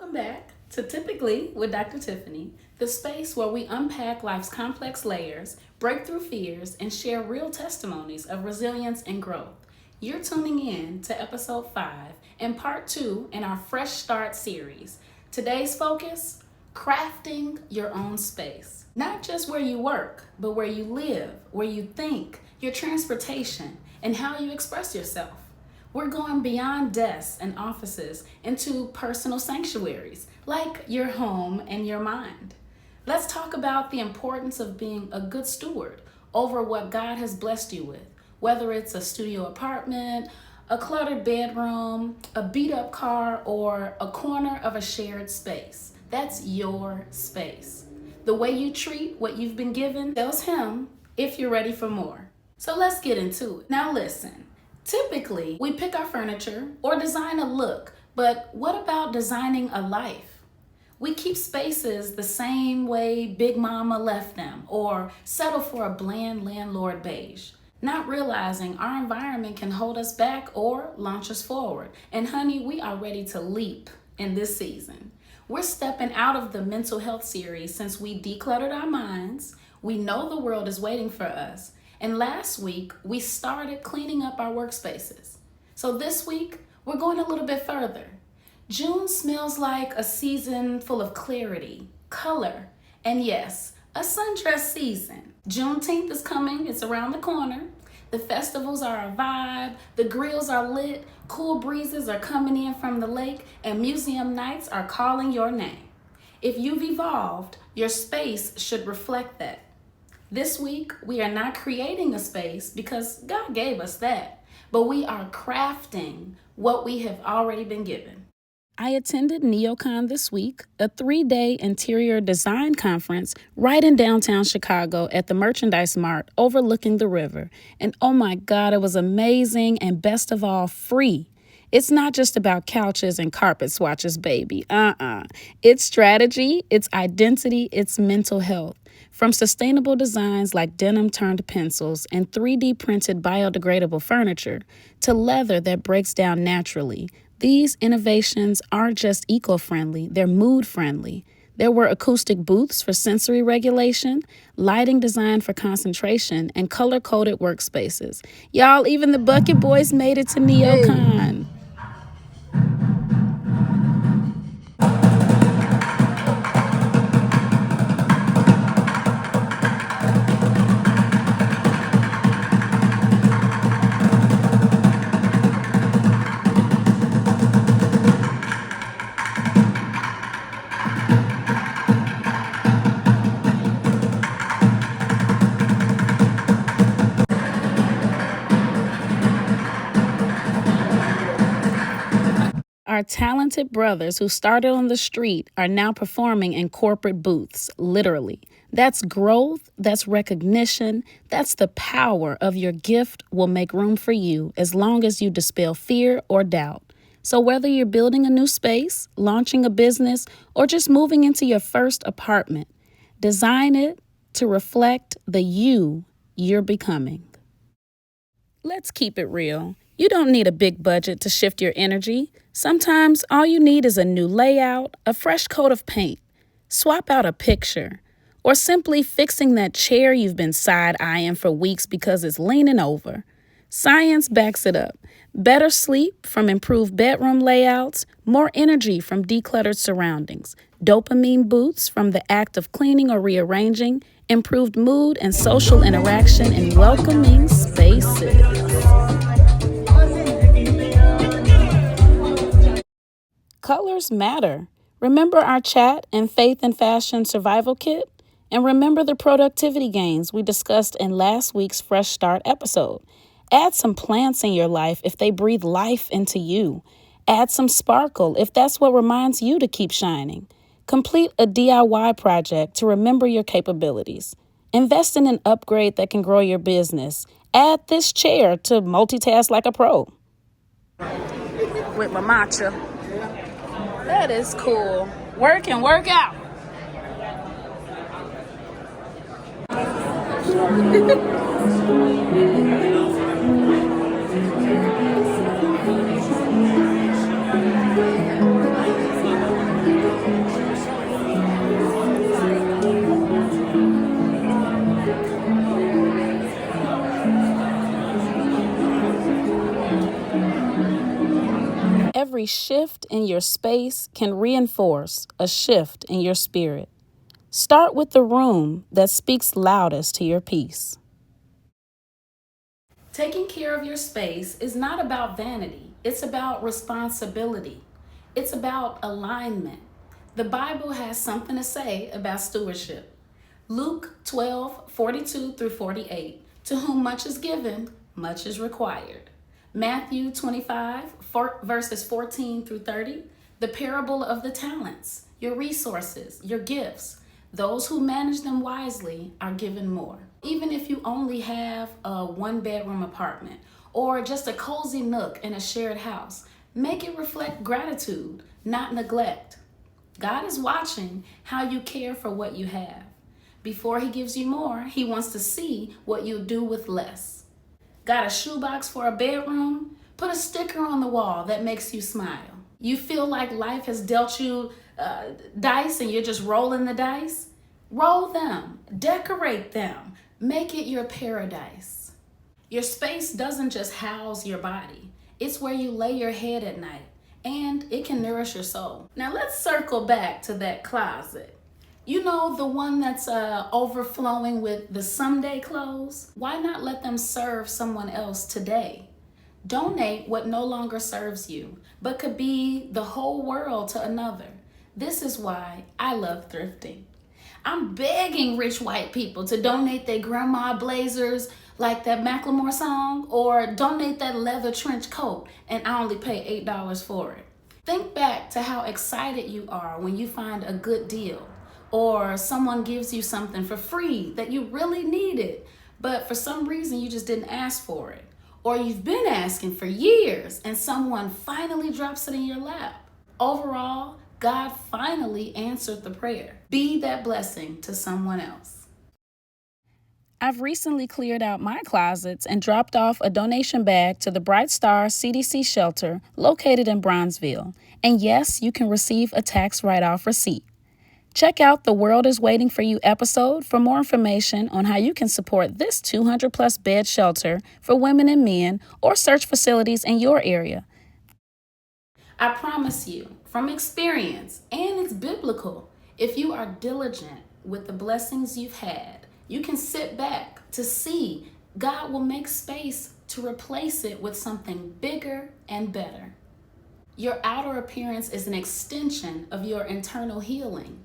Welcome back to Typically with Dr. Tiffany, the space where we unpack life's complex layers, break through fears, and share real testimonies of resilience and growth. You're tuning in to episode 5 and part 2 in our Fresh Start series. Today's focus, crafting your own space. Not just where you work, but where you live, where you think, your transportation, and how you express yourself. We're going beyond desks and offices into personal sanctuaries, like your home and your mind. Let's talk about the importance of being a good steward over what God has blessed you with, whether it's a studio apartment, a cluttered bedroom, a beat-up car, or a corner of a shared space. That's your space. The way you treat what you've been given tells him if you're ready for more. So let's get into it. Now listen. Typically, we pick our furniture or design a look, but what about designing a life? We keep spaces the same way Big Mama left them or settle for a bland landlord beige, not realizing our environment can hold us back or launch us forward. And honey, we are ready to leap in this season. We're stepping out of the mental health series since we decluttered our minds. We know the world is waiting for us. And last week, we started cleaning up our workspaces. So this week, we're going a little bit further. June smells like a season full of clarity, color, and yes, a sundress season. Juneteenth is coming, it's around the corner. The festivals are a vibe, the grills are lit, cool breezes are coming in from the lake, and museum nights are calling your name. If you've evolved, your space should reflect that. This week, we are not creating a space because God gave us that, but we are crafting what we have already been given. I attended NeoCon this week, a 3-day interior design conference right in downtown Chicago at the Merchandise Mart overlooking the river. And oh my God, it was amazing and best of all, free. It's not just about couches and carpet swatches, baby. It's strategy, it's identity, it's mental health. From sustainable designs like denim turned pencils and 3D printed biodegradable furniture to leather that breaks down naturally, these innovations aren't just eco-friendly, they're mood-friendly. There were acoustic booths for sensory regulation, lighting designed for concentration, and color-coded workspaces. Y'all, even the Bucket Boys made it to NeoCon. Our talented brothers who started on the street are now performing in corporate booths, literally. That's growth, that's recognition, that's the power of your gift will make room for you as long as you dispel fear or doubt. So whether you're building a new space, launching a business, or just moving into your first apartment, design it to reflect the you're becoming. Let's keep it real. You don't need a big budget to shift your energy. Sometimes all you need is a new layout, a fresh coat of paint, swap out a picture, or simply fixing that chair you've been side-eyeing for weeks because it's leaning over. Science backs it up. Better sleep from improved bedroom layouts, more energy from decluttered surroundings, dopamine boosts from the act of cleaning or rearranging, improved mood and social interaction in welcoming spaces. Colors matter. Remember our chat and Faith and Fashion Survival Kit? And remember the productivity gains we discussed in last week's Fresh Start episode. Add some plants in your life if they breathe life into you. Add some sparkle if that's what reminds you to keep shining. Complete a DIY project to remember your capabilities. Invest in an upgrade that can grow your business. Add this chair to multitask like a pro. With my matcha. That is cool. Work and work out. Every shift in your space can reinforce a shift in your spirit. Start with the room that speaks loudest to your peace. Taking care of your space is not about vanity. It's about responsibility. It's about alignment. The Bible has something to say about stewardship. Luke 12:42-48. To whom much is given, much is required. Matthew 25, verses 14-30. The parable of the talents, your resources, your gifts. Those who manage them wisely are given more. Even if you only have a one-bedroom apartment or just a cozy nook in a shared house, make it reflect gratitude, not neglect. God is watching how you care for what you have. Before he gives you more, he wants to see what you do with less. Got a shoebox for a bedroom? Put a sticker on the wall that makes you smile. You feel like life has dealt you dice and you're just rolling the dice? Roll them, decorate them, make it your paradise. Your space doesn't just house your body. It's where you lay your head at night, and it can nourish your soul. Now let's circle back to that closet. You know, the one that's overflowing with the someday clothes? Why not let them serve someone else today? Donate what no longer serves you, but could be the whole world to another. This is why I love thrifting. I'm begging rich white people to donate their grandma blazers like that Macklemore song, or donate that leather trench coat and I only pay $8 for it. Think back to how excited you are when you find a good deal, or someone gives you something for free that you really needed, but for some reason you just didn't ask for it. Or you've been asking for years and someone finally drops it in your lap. Overall, God finally answered the prayer. Be that blessing to someone else. I've recently cleared out my closets and dropped off a donation bag to the Bright Star CDC shelter located in Bronzeville. And yes, you can receive a tax write-off receipt. Check out the World is Waiting for You episode for more information on how you can support this 200-plus bed shelter for women and men, or search facilities in your area. I promise you, from experience, and it's biblical, if you are diligent with the blessings you've had, you can sit back to see God will make space to replace it with something bigger and better. Your outer appearance is an extension of your internal healing,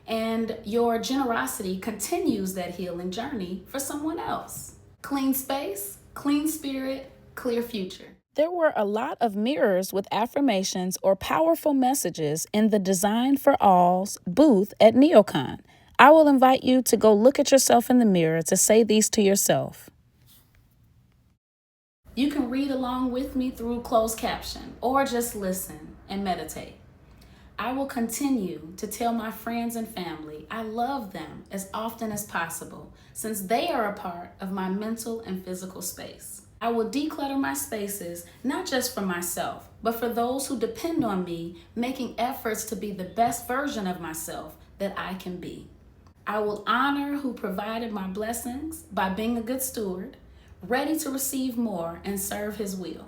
and your generosity continues that healing journey for someone else. Clean space, clean spirit, clear future. There were a lot of mirrors with affirmations or powerful messages in the Design for All's booth at NeoCon. I will invite you to go look at yourself in the mirror to say these to yourself. You can read along with me through closed caption or just listen and meditate. I will continue to tell my friends and family I love them as often as possible, since they are a part of my mental and physical space. I will declutter my spaces, not just for myself, but for those who depend on me, making efforts to be the best version of myself that I can be. I will honor who provided my blessings by being a good steward, ready to receive more and serve his will.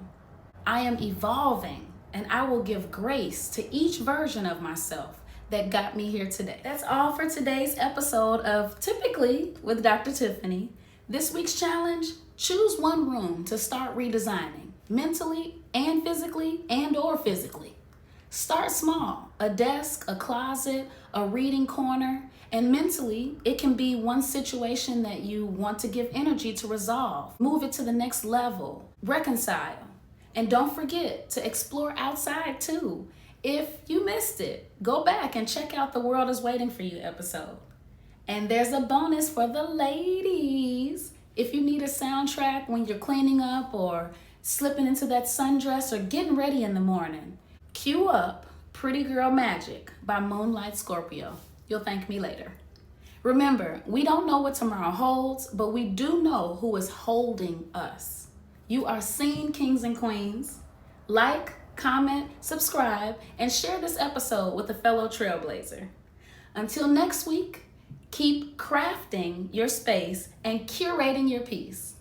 I am evolving, and I will give grace to each version of myself that got me here today. That's all for today's episode of Typically with Dr. Tiffany. This week's challenge: choose one room to start redesigning, mentally and physically or physically. Start small, a desk, a closet, a reading corner, and mentally, it can be one situation that you want to give energy to resolve. Move it to the next level, reconcile. And don't forget to explore outside too. If you missed it, go back and check out the World is Waiting for You episode. And there's a bonus for the ladies. If you need a soundtrack when you're cleaning up or slipping into that sundress or getting ready in the morning, cue up Pretty Girl Magic by Moonlight Scorpio. You'll thank me later. Remember, we don't know what tomorrow holds, but we do know who is holding us. You are seen, kings and queens. Like, comment, subscribe, and share this episode with a fellow trailblazer. Until next week, keep crafting your space and curating your peace.